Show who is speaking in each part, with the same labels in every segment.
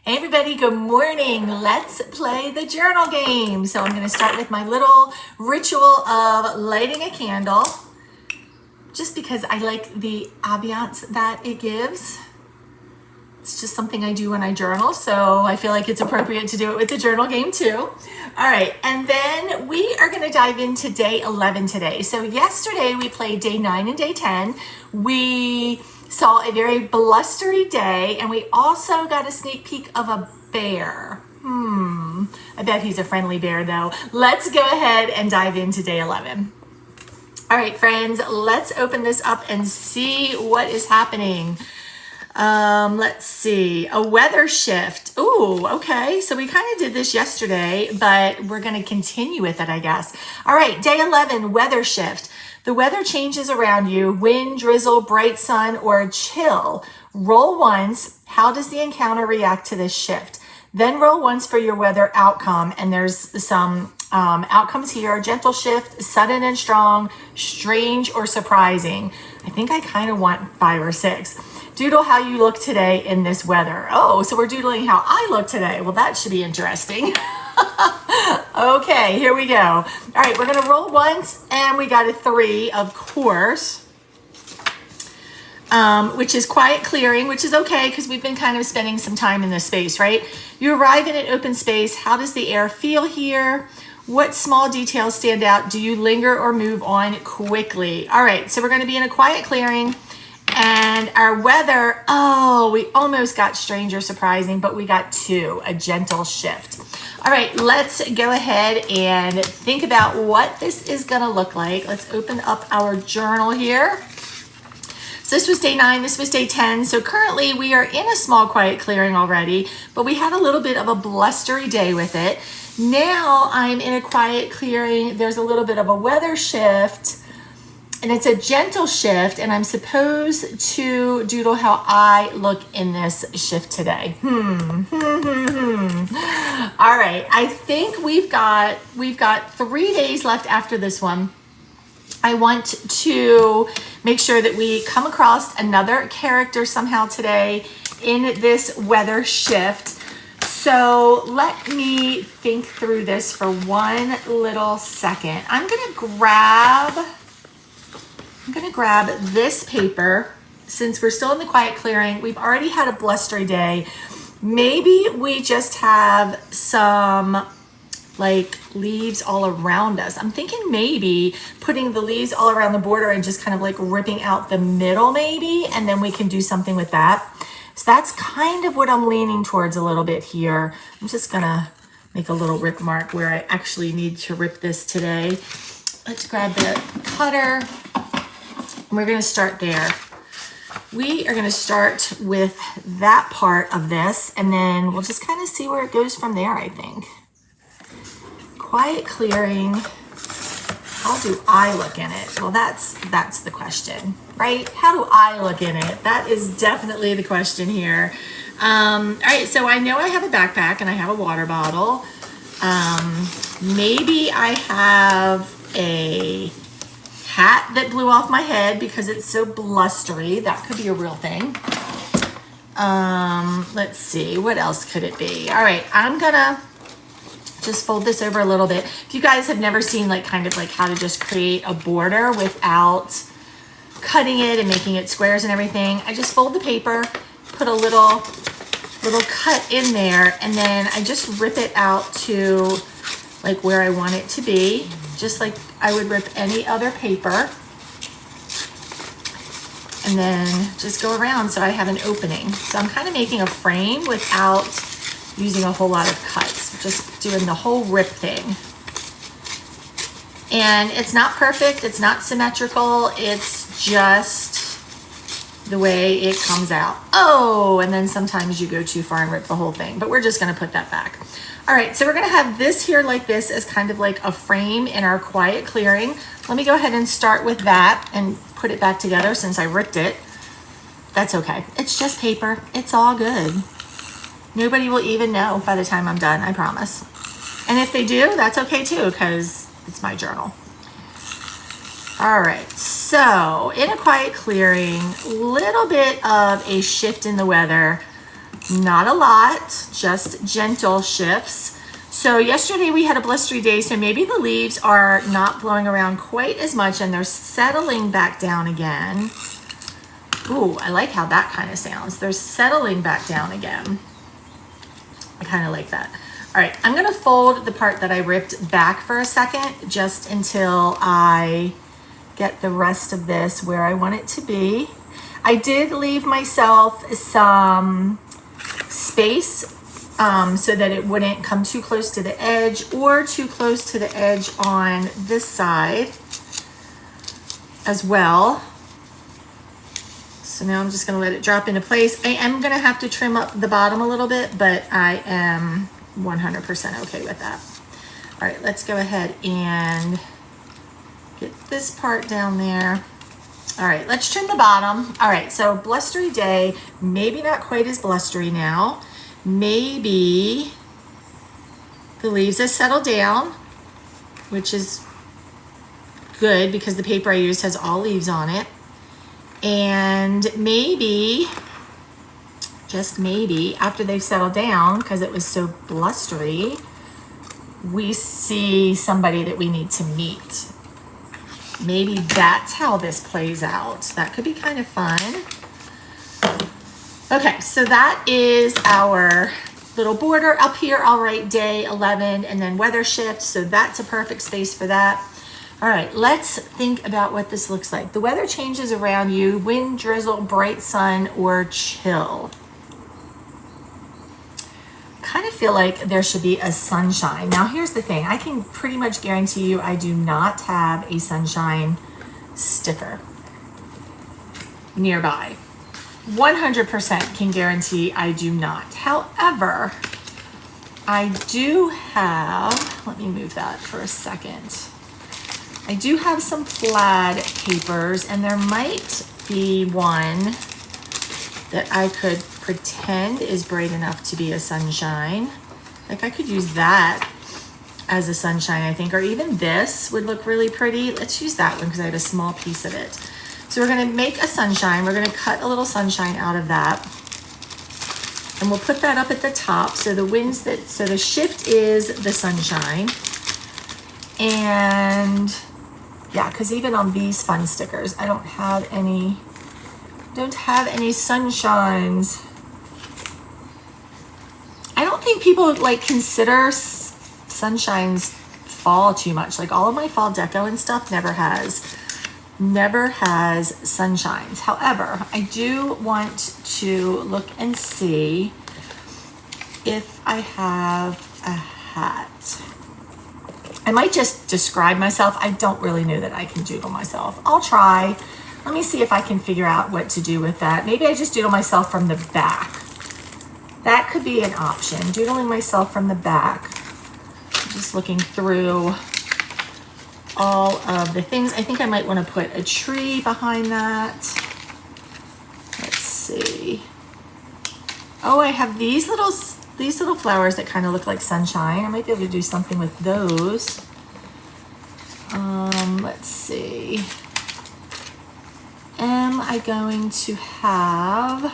Speaker 1: Hey everybody, good morning. Let's play the journal game. So I'm going to start with my little ritual of lighting a candle, just because I like the ambiance that it gives. It's just something I do when I journal, so I feel like it's appropriate to do it with the journal game too. All right, and then we are going to dive into day 11 today. So yesterday we played day 9 and day 10. We saw a very blustery day, and we also got a sneak peek of a bear. I bet he's a friendly bear though. Let's go ahead and dive into day 11. All right, friends, let's open this up and see what is happening. Let's see, a weather shift. Ooh, okay. So we kind of did this yesterday, but we're going to continue with it, I guess. All right, day 11, weather shift. The weather changes around you, wind, drizzle, bright sun, or chill. Roll once. How does the encounter react to this shift? Then roll once for your weather outcome. And there's some outcomes here: gentle shift, sudden and strong, strange or surprising. I think I kind of want 5 or 6. Doodle how you look today in this weather. Oh, so we're doodling how I look today. Well, that should be interesting. Okay, here we go. All right, we're gonna roll once, and we got a 3, of course, which is quiet clearing, which is okay because we've been kind of spending some time in this space, right? You arrive in an open space. How does the air feel here? What small details stand out? Do you linger or move on quickly? All right, so we're gonna be in a quiet clearing. And our weather, oh, we almost got strange or surprising, but we got 2, a gentle shift. All right, let's go ahead and think about what this is gonna look like. Let's open up our journal here. So this was day 9, this was day 10. So currently we are in a small quiet clearing already, but we had a little bit of a blustery day with it. Now I'm in a quiet clearing. There's a little bit of a weather shift, and it's a gentle shift, and I'm supposed to doodle how I look in this shift today. All right, I think we've got 3 days left after this one. I want to make sure that we come across another character somehow today in this weather shift. So let me think through this for one little second. I'm gonna grab this paper. Since we're still in the quiet clearing, we've already had a blustery day. Maybe we just have some like leaves all around us. I'm thinking maybe putting the leaves all around the border and just kind of like ripping out the middle maybe, and then we can do something with that. So that's kind of what I'm leaning towards a little bit here. I'm just gonna make a little rip mark where I actually need to rip this today. Let's grab the cutter. We're going to start there. We are going to start with that part of this, and then we'll just kind of see where it goes from there, I think. Quiet clearing. How do I look in it? Well, that's the question, right? How do I look in it? That is definitely the question here. All right, so I know I have a backpack and I have a water bottle. Maybe I have a hat that blew off my head because it's so blustery. That could be a real thing. Let's see, what else could it be? All right, I'm gonna just fold this over a little bit. If you guys have never seen like kind of like how to just create a border without cutting it and making it squares and everything, I just fold the paper, put a little cut in there, and then I just rip it out to like where I want it to be, just like I would rip any other paper, and then just go around so I have an opening. So I'm kind of making a frame without using a whole lot of cuts, just doing the whole rip thing. And it's not perfect, it's not symmetrical, it's just the way it comes out. Oh, and then sometimes you go too far and rip the whole thing, but we're just gonna put that back. All right, so we're gonna have this here like this as kind of like a frame in our quiet clearing. Let me go ahead and start with that and put it back together since I ripped it. That's okay, it's just paper, it's all good. Nobody will even know by the time I'm done, I promise. And if they do, that's okay too, because it's my journal. All right, so in a quiet clearing, little bit of a shift in the weather. Not a lot, just gentle shifts. So yesterday we had a blustery day, so maybe the leaves are not blowing around quite as much and they're settling back down again. Ooh, I like how that kind of sounds. They're settling back down again. I kind of like that. All right, I'm gonna fold the part that I ripped back for a second, just until I get the rest of this where I want it to be. I did leave myself some space so that it wouldn't come too close to the edge or too close to the edge on this side as well. So now I'm just gonna let it drop into place. I am gonna have to trim up the bottom a little bit, but I am 100% okay with that. All right, let's go ahead and get this part down there. All right, let's trim the bottom. All right, so blustery day, maybe not quite as blustery now. Maybe the leaves have settled down, which is good because the paper I used has all leaves on it. And maybe, just maybe, after they've settled down, because it was so blustery, we see somebody that we need to meet. Maybe that's how this plays out. That could be kind of fun. Okay, so that is our little border. Up here, I'll write day 11 and then weather shift. So that's a perfect space for that. All right, let's think about what this looks like. The weather changes around you: wind, drizzle, bright sun, or chill. Kind of feel like there should be a sunshine. Now here's the thing, I can pretty much guarantee you I do not have a sunshine sticker nearby. 100% can guarantee I do not. However, I do have, let me move that for a second. I do have some plaid papers, and there might be one that I could pretend is bright enough to be a sunshine. Like I could use that as a sunshine, I think, or even this would look really pretty. Let's use that one because I have a small piece of it. So we're gonna make a sunshine. We're gonna cut a little sunshine out of that. And we'll put that up at the top. So the shift is the sunshine. And yeah, because even on these fun stickers, I don't have any sunshines. I don't think people like consider sunshines fall too much. Like all of my fall deco and stuff never has sunshines. However, I do want to look and see if I have a hat. I might just describe myself. I don't really know that I can doodle myself. I'll try. Let me see if I can figure out what to do with that. Maybe I just doodle myself from the back. That could be an option, doodling myself from the back. I'm just looking through all of the things. I think I might want to put a tree behind that. Let's see. Oh, I have these little flowers that kind of look like sunshine. I might be able to do something with those. Let's see. Am I going to have...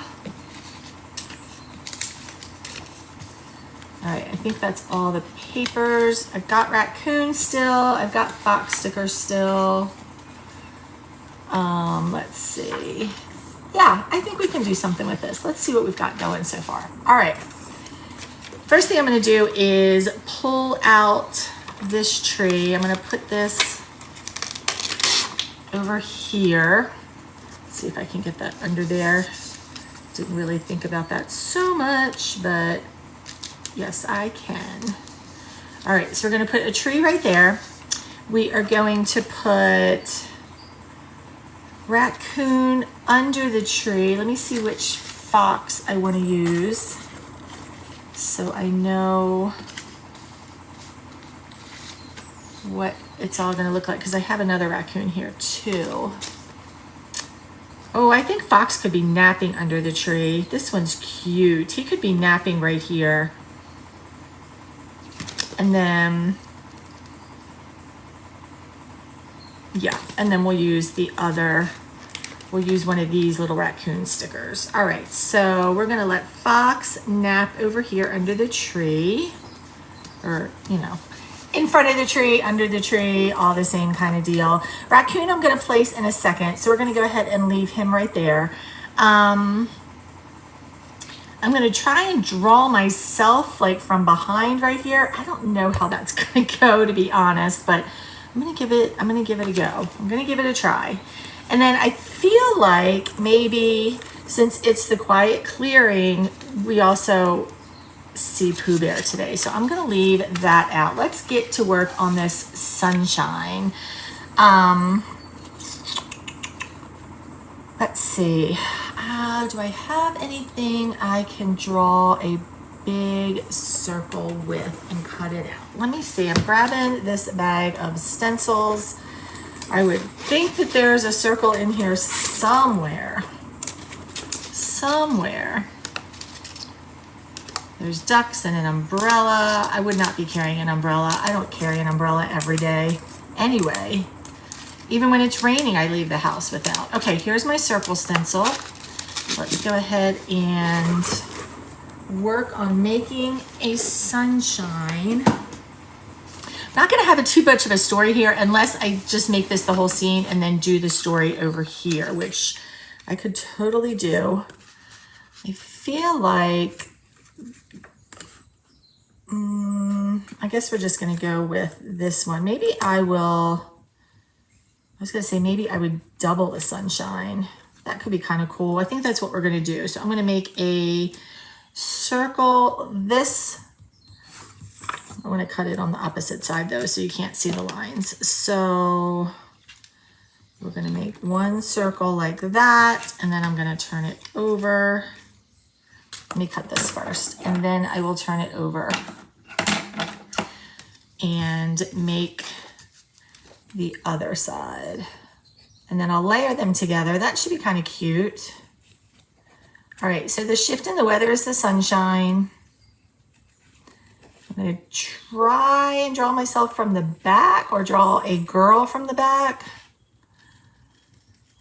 Speaker 1: All right, I think that's all the papers. I've got raccoon still. I've got fox stickers still. Let's see. Yeah, I think we can do something with this. Let's see what we've got going so far. All right. First thing I'm going to do is pull out this tree. I'm going to put this over here. Let's see if I can get that under there. Didn't really think about that so much, but yes, I can. All right, so we're going to put a tree right there. We are going to put raccoon under the tree. Let me see which fox I want to use so I know what it's all going to look like, because I have another raccoon here too. Oh, I think fox could be napping under the tree. This one's cute. He could be napping right here. And then, yeah, and then we'll use the other we'll use one of these little raccoon stickers. All right, so we're gonna let Fox nap over here under the tree, or, you know, in front of the tree, under the tree, all the same kind of deal. Raccoon I'm gonna place in a second, so we're gonna go ahead and leave him right there. I'm gonna try and draw myself like from behind right here. I don't know how that's gonna go, to be honest, but I'm gonna give it a go. I'm gonna give it a try. And then I feel like maybe since it's the quiet clearing, we also see Pooh Bear today. So I'm gonna leave that out. Let's get to work on this sunshine. Let's see. Do I have anything I can draw a big circle with and cut it out? Let me see. I'm grabbing this bag of stencils. I would think that there's a circle in here somewhere. There's ducks and an umbrella. I would not be carrying an umbrella. I don't carry an umbrella every day anyway. Even when it's raining, I leave the house without. Okay, here's my circle stencil. Let's go ahead and work on making a sunshine. Not gonna have too much of a story here unless I just make this the whole scene and then do the story over here, which I could totally do. I feel like, I guess we're just gonna go with this one. Maybe I was gonna say maybe I would double the sunshine. That could be kind of cool. I think that's what we're gonna do. So I'm gonna make a circle. This, I want to cut it on the opposite side though, so you can't see the lines. So we're going to make one circle like that, and then I'm going to turn it over. Let me cut this first, and then I will turn it over and make the other side. And then I'll layer them together. That should be kind of cute. All right, so the shift in the weather is the sunshine. I'm gonna try and draw myself from the back, or draw a girl from the back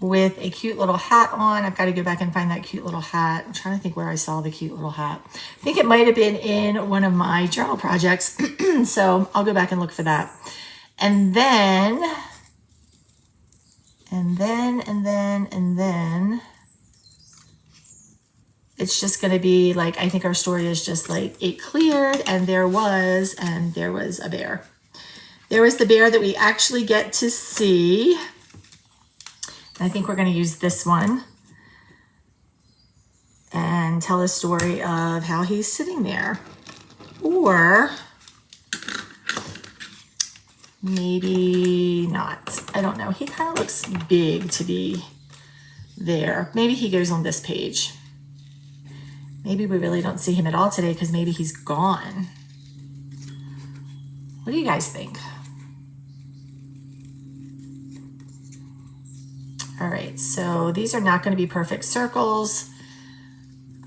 Speaker 1: with a cute little hat on. I've got to go back and find that cute little hat. I'm trying to think where I saw the cute little hat. I think it might have been in one of my journal projects. So I'll go back and look for that. And then it's just going to be like, I think our story is just like, it cleared and there was a bear. There was the bear that we actually get to see. I think we're going to use this one and tell a story of how he's sitting there. Or maybe not. I don't know. He kind of looks big to be there. Maybe he goes on this page. Maybe we really don't see him at all today because maybe he's gone. What do you guys think? All right, so these are not going to be perfect circles.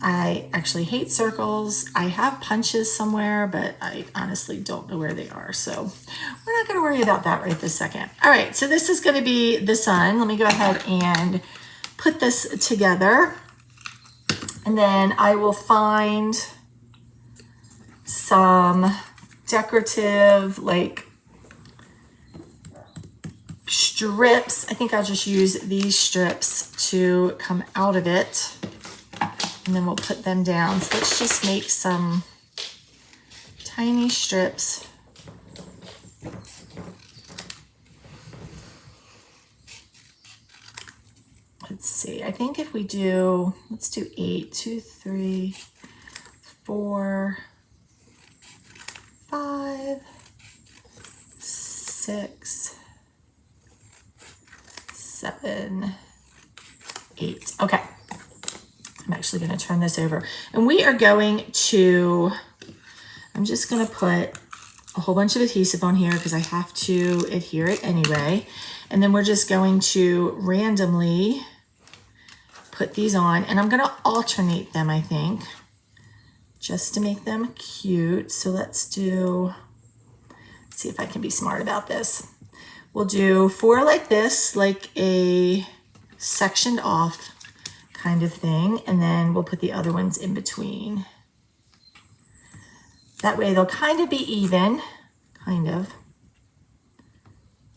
Speaker 1: I actually hate circles. I have punches somewhere, but I honestly don't know where they are. So we're not going to worry about that right this second. All right, so this is going to be the sun. Let me go ahead and put this together. And then I will find some decorative, like, strips. I think I'll just use these strips to come out of it, and then we'll put them down. So let's just make some tiny strips. Let's see, I think if we do, let's do 8, 2, 3, 4, 5, 6, 7, 8. Okay, I'm actually going to turn this over, and we are going to, I'm just going to put a whole bunch of adhesive on here because I have to adhere it anyway, and then we're just going to randomly put these on, and I'm going to alternate them, I think, just to make them cute. So let's see if I can be smart about this. We'll do 4 like this, like a sectioned off kind of thing. And then we'll put the other ones in between. That way they'll kind of be even, kind of.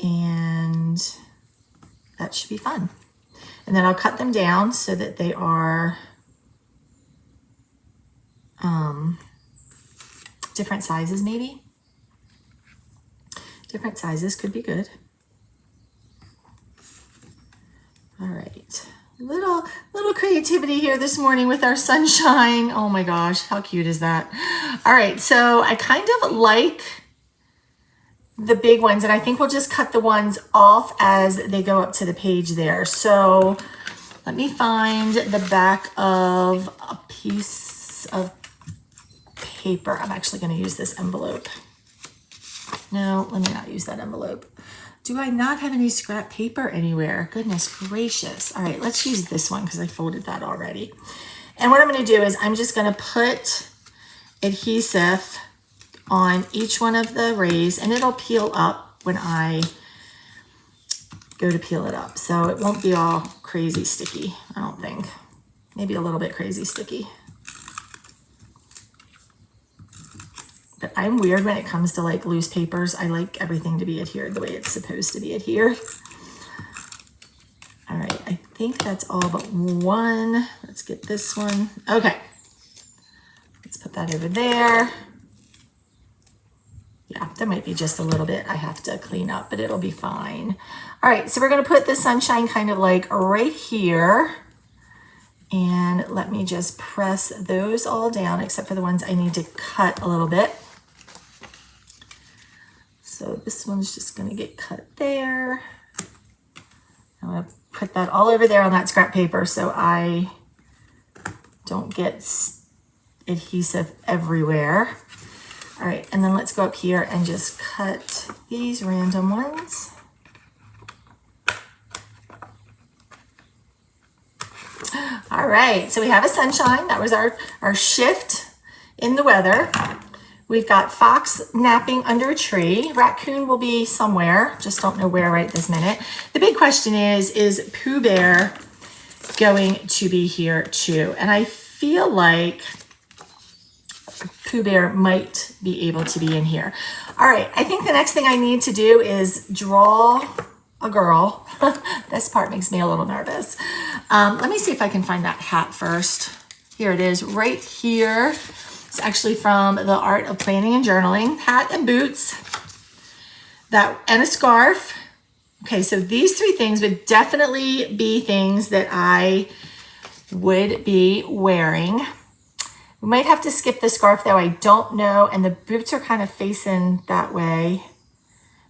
Speaker 1: And that should be fun. And then I'll cut them down so that they are different sizes maybe. Different sizes could be good. All right, little creativity here this morning with our sunshine. Oh my gosh, how cute is that? All right, so I kind of like the big ones, and I think we'll just cut the ones off as they go up to the page there. So let me find the back of a piece of paper. I'm actually going to use this envelope. No, let me not use that envelope. Do I not have any scrap paper anywhere? Goodness gracious. All right, let's use this one because I folded that already. And what I'm going to do is I'm just going to put adhesive on each one of the rays, and it'll peel up when I go to peel it up. So it won't be all crazy sticky, I don't think. Maybe a little bit crazy sticky. But I'm weird when it comes to like loose papers. I like everything to be adhered the way it's supposed to be adhered. All right, I think that's all but one. Let's get this one. Okay, let's put that over there. Yeah, there might be just a little bit I have to clean up, but it'll be fine. All right, so we're gonna put the sunshine kind of like right here. And let me just press those all down, except for the ones I need to cut a little bit. So this one's just gonna get cut there. I'm gonna put that all over there on that scrap paper so I don't get adhesive everywhere. All right, and then let's go up here and just cut these random ones. All right, so we have a sunshine. That was our shift in the weather. We've got fox napping under a tree. Raccoon will be somewhere, just don't know where right this minute. The big question is Pooh Bear going to be here too? And I feel like Pooh Bear might be able to be in here. All right, I think the next thing I need to do is draw a girl. This part makes me a little nervous. Let me see if I can find that hat first. Here it is right here. It's actually from The Art of Planning and Journaling. Hat and boots, and a scarf. Okay, so these three things would definitely be things that I would be wearing. We might have to skip the scarf though, I don't know. And the boots are kind of facing that way.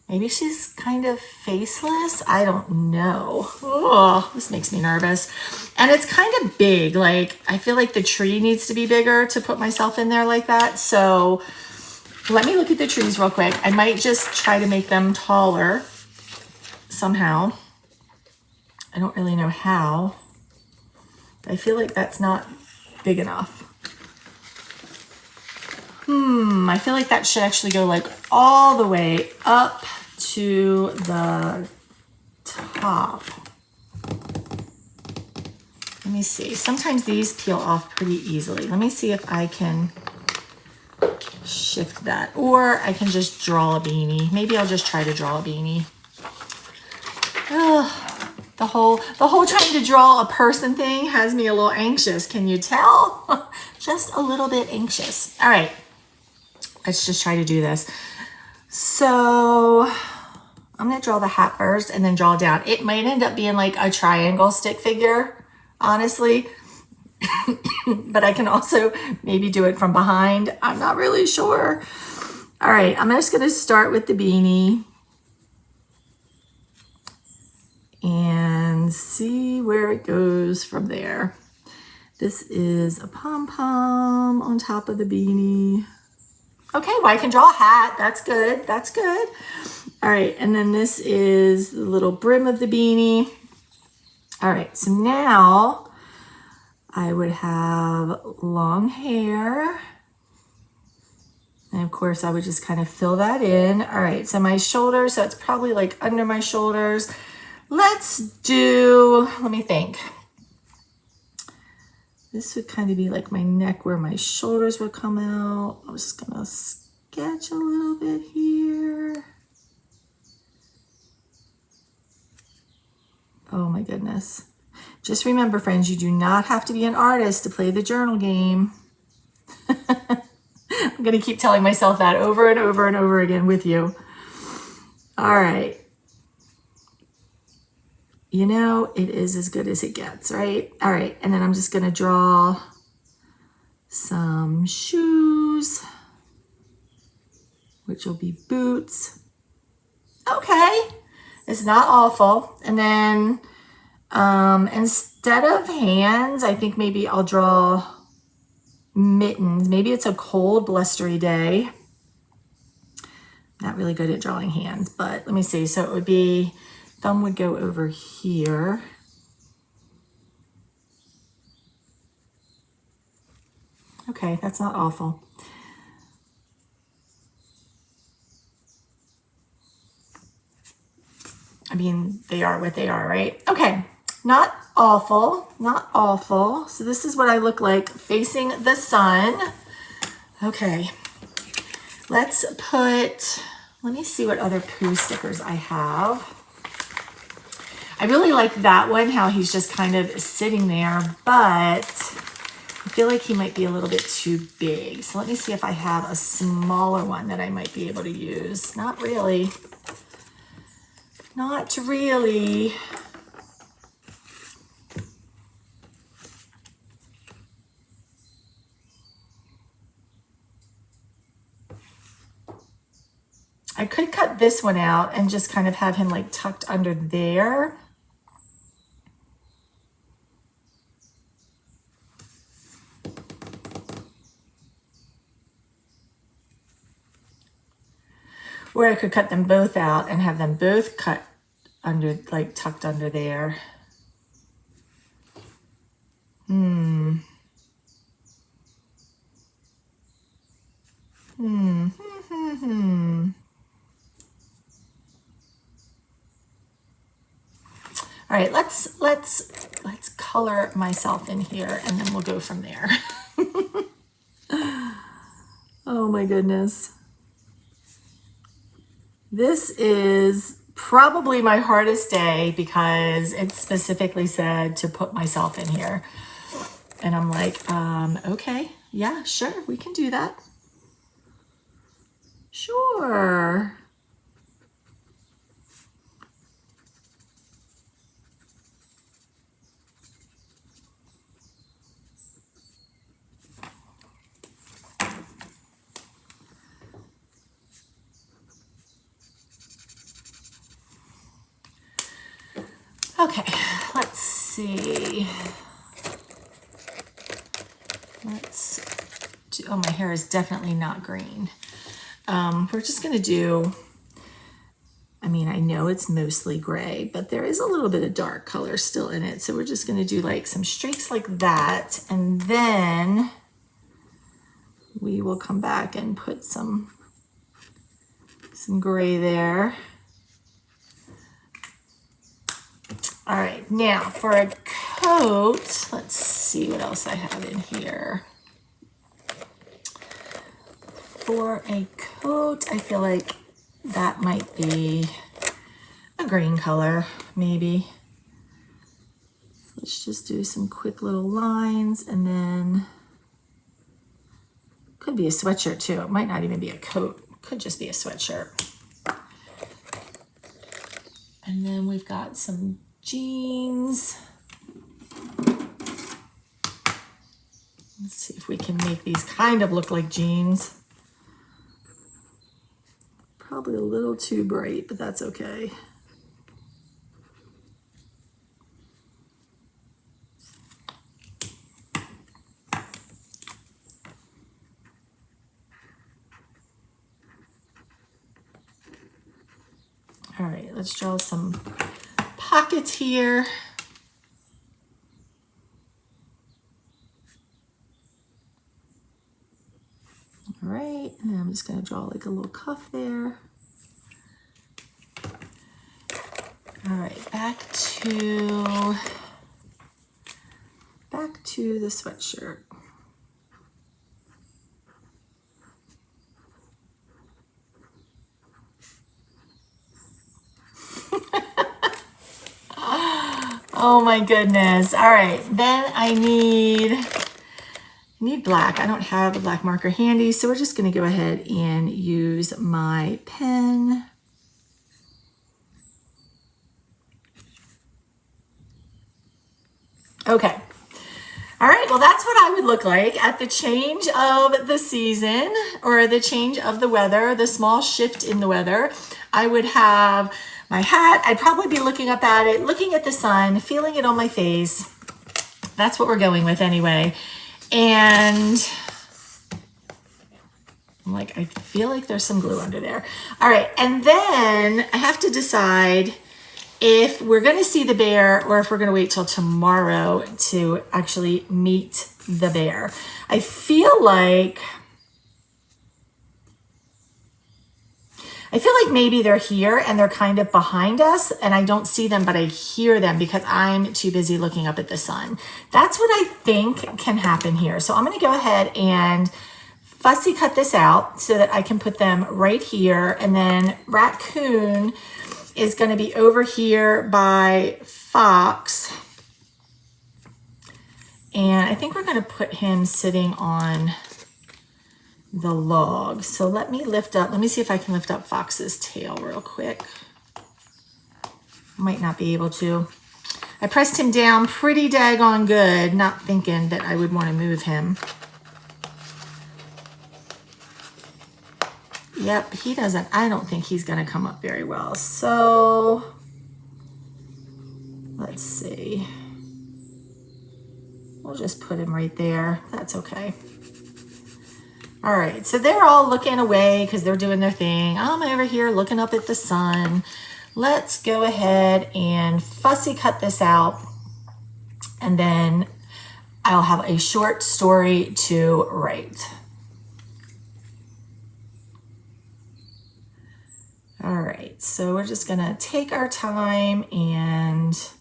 Speaker 1: Maybe she's kind of faceless. I don't know. Oh, this makes me nervous. And it's kind of big. Like, I feel like the tree needs to be bigger to put myself in there like that. So let me look at the trees real quick. I might just try to make them taller somehow. I don't really know how. But I feel like that's not big enough. I feel like that should actually go like all the way up to the top. Let me see. Sometimes these peel off pretty easily. Let me see if I can shift that, or I can just draw a beanie. Maybe I'll just try to draw a beanie. Ugh, the whole trying to draw a person thing has me a little anxious. Can you tell? Just a little bit anxious. All right. Let's just try to do this. So I'm gonna draw the hat first and then draw down. It might end up being like a triangle stick figure, honestly. But I can also maybe do it from behind. I'm not really sure. All right, I'm just gonna start with the beanie and see where it goes from there. This is a pom-pom on top of the beanie. Okay, well, I can draw a hat. That's good. That's good. All right, and then this is the little brim of the beanie. All right, so now I would have long hair. And of course, I would just kind of fill that in. All right, so my shoulders, so it's probably like under my shoulders. Let's do, let me think. This would kind of be like my neck where my shoulders would come out. I'm just gonna sketch a little bit here. Oh my goodness. Just remember, friends, you do not have to be an artist to play the journal game. I'm gonna keep telling myself that over and over and over again with you. All right. You know, it is as good as it gets, right? All right, and then I'm just gonna draw some shoes, which will be boots. Okay, it's not awful. And then instead of hands, I think maybe I'll draw mittens. Maybe it's a cold, blustery day. Not really good at drawing hands, but let me see. So it would be, thumb would go over here. Okay, that's not awful. I mean, they are what they are, right? Okay, not awful, not awful. So this is what I look like facing the sun. Okay, let's put, let me see what other poo stickers I have. I really like that one, how he's just kind of sitting there, but I feel like he might be a little bit too big. So let me see if I have a smaller one that I might be able to use. Not really. Not really. I could cut this one out and just kind of have him like tucked under there. Or I could cut them both out and have them both cut under, like tucked under there. All right, let's color myself in here and then we'll go from there. Oh my goodness. This is probably my hardest day because it specifically said to put myself in here. And I'm like, okay, yeah, sure, we can do that. Sure. Okay, let's see. Let's do, oh, my hair is definitely not green. We're just gonna do, I mean, I know it's mostly gray, but there is a little bit of dark color still in it. So we're just gonna do like some streaks like that. And then we will come back and put some gray there. All right, now for a coat, let's see what else I have in here. For a coat, I feel like that might be a green color, maybe. Let's just do some quick little lines, and then could be a sweatshirt too. It might not even be a coat, could just be a sweatshirt. And then we've got some jeans. Let's see if we can make these kind of look like jeans. Probably a little too bright, but that's okay. All right, let's draw some pockets here. All right, and I'm just gonna draw like a little cuff there. All right, back to the sweatshirt. Oh my goodness. All right, then I need black. I don't have a black marker handy, so we're just gonna go ahead and use my pen. Okay. All right, well, that's what I would look like at the change of the season, or the change of the weather, the small shift in the weather. I would have my hat. I'd probably be looking up at it, looking at the sun, feeling it on my face. That's what we're going with anyway. And I'm like, I feel like there's some glue under there. All right, and then I have to decide if we're going to see the bear or if we're going to wait till tomorrow to actually meet the bear. I feel like maybe they're here and they're kind of behind us and I don't see them, but I hear them because I'm too busy looking up at the sun. That's what I think can happen here. So I'm going to go ahead and fussy cut this out so that I can put them right here. And then Raccoon is going to be over here by Fox. And I think we're going to put him sitting on the log. So let me see if I can lift up Fox's tail real quick. Might not be able to. I pressed him down pretty daggone good, not thinking that I would want to move him. Yep, he doesn't. I don't think he's going to come up very well. So let's see. We'll just put him right there. That's okay. All right, so they're all looking away because they're doing their thing. I'm over here looking up at the sun. Let's go ahead and fussy cut this out. And then I'll have a short story to write. All right, so we're just gonna take our time and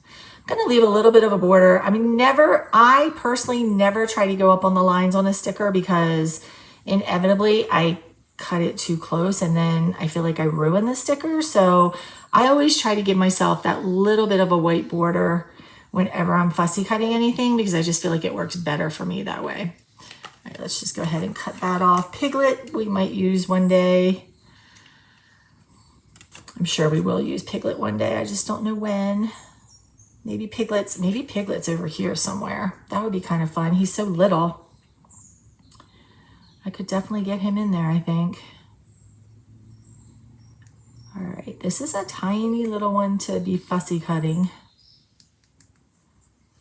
Speaker 1: I'm gonna leave a little bit of a border. I mean, I personally never try to go up on the lines on a sticker because inevitably I cut it too close and then I feel like I ruin the sticker. So I always try to give myself that little bit of a white border whenever I'm fussy cutting anything because I just feel like it works better for me that way. All right, let's just go ahead and cut that off. Piglet, we might use one day. I'm sure we will use Piglet one day. I just don't know when. Maybe Piglet's over here somewhere. That would be kind of fun. He's so little. I could definitely get him in there, I think. All right, this is a tiny little one to be fussy cutting.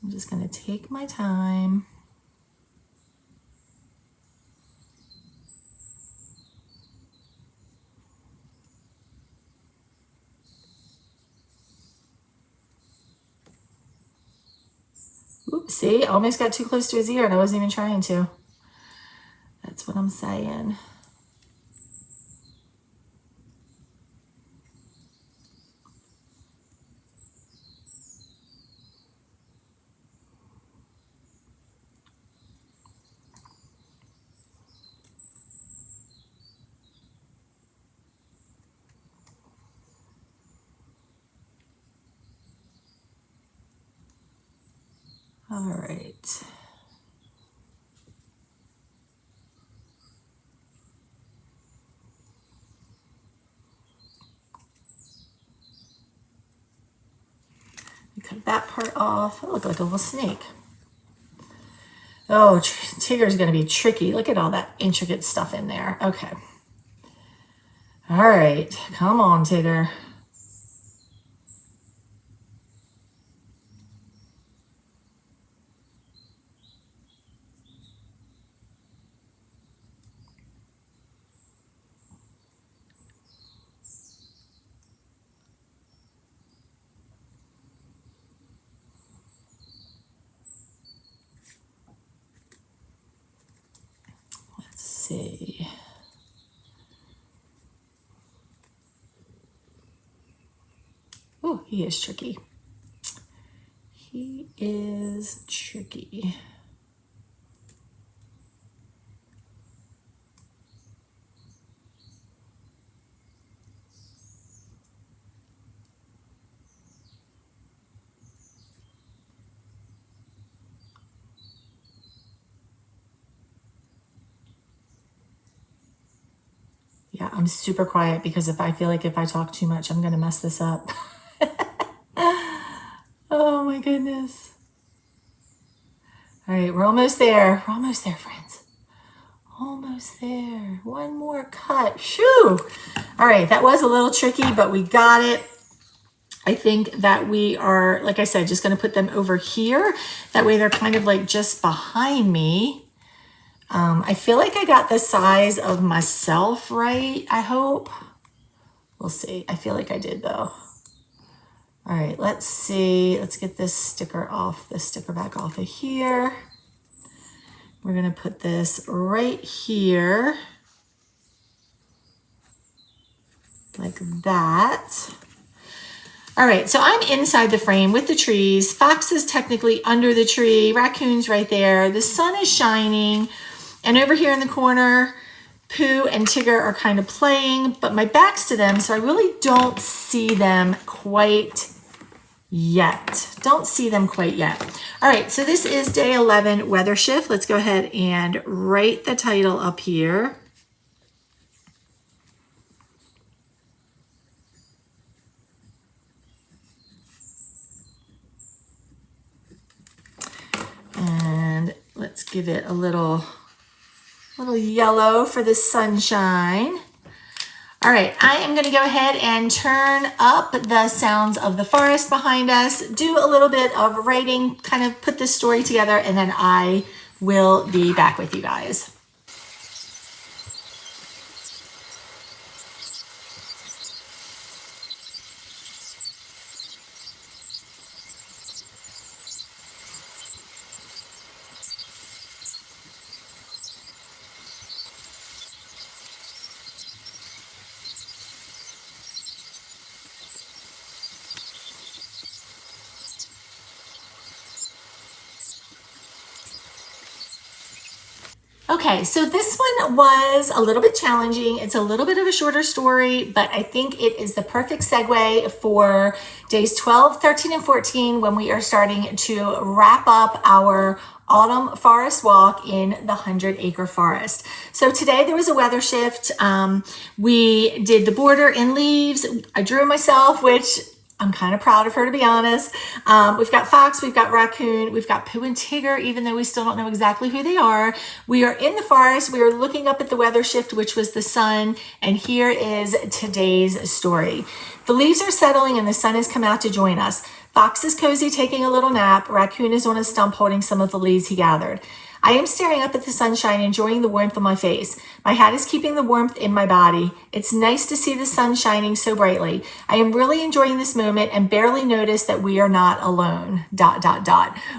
Speaker 1: I'm just gonna take my time. Oops, see, I almost got too close to his ear and I wasn't even trying to. That's what I'm saying. All right. Cut that part off. It looked like a little snake. Oh, Tigger's going to be tricky. Look at all that intricate stuff in there. Okay. All right. Come on, Tigger. See. Oh, He is tricky. He is tricky. Yeah, I'm super quiet because if I feel like if I talk too much, I'm going to mess this up. Oh my goodness. All right, we're almost there. We're almost there, friends. Almost there. One more cut. Shoo! All right, that was a little tricky, but we got it. I think that we are, like I said, just going to put them over here. That way they're kind of like just behind me. I feel like I got the size of myself right, I hope. We'll see. I feel like I did though. All right, let's see. Let's get this sticker off, this sticker back off of here. We're gonna put this right here, like that. All right, so I'm inside the frame with the trees. Fox is technically under the tree. Raccoon's right there. The sun is shining. And over here in the corner, Pooh and Tigger are kind of playing, but my back's to them, so I really don't see them quite yet. Don't see them quite yet. All right, so this is day 11 weather shift. Let's go ahead and write the title up here. And let's give it a little yellow for the sunshine. All right, I am going to go ahead and turn up the sounds of the forest behind us, do a little bit of writing, kind of put this story together, and then I will be back with you guys. Okay, so this one was a little bit challenging. It's a little bit of a shorter story, but I think it is the perfect segue for days 12, 13, and 14 when we are starting to wrap up our autumn forest walk in the 100-acre forest. So today there was a weather shift. We did the border in leaves. I drew myself, which I'm kind of proud of her, to be honest. We've got Fox, we've got Raccoon, we've got Pooh and Tigger, even though we still don't know exactly who they are. We are in the forest. We are looking up at the weather shift, which was the sun. And here is today's story. The leaves are settling and the sun has come out to join us. Fox is cozy, taking a little nap. Raccoon is on a stump holding some of the leaves he gathered. I am staring up at the sunshine, enjoying the warmth on my face. My hat is keeping the warmth in my body. It's nice to see the sun shining so brightly. I am really enjoying this moment and barely notice that we are not alone. ...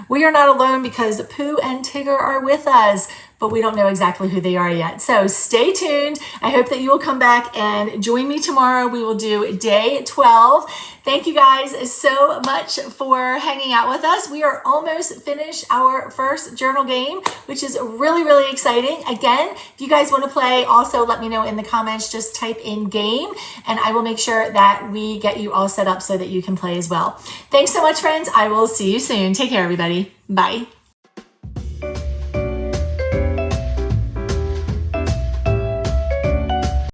Speaker 1: We are not alone because Pooh and Tigger are with us, but we don't know exactly who they are yet. So stay tuned. I hope that you will come back and join me tomorrow. We will do day 12. Thank you guys so much for hanging out with us. We are almost finished our first journal game, which is really, really exciting. Again, if you guys want to play, also let me know in the comments. Just type in game and I will make sure that we get you all set up so that you can play as well. Thanks so much, friends. I will see you soon. Take care, everybody. Bye.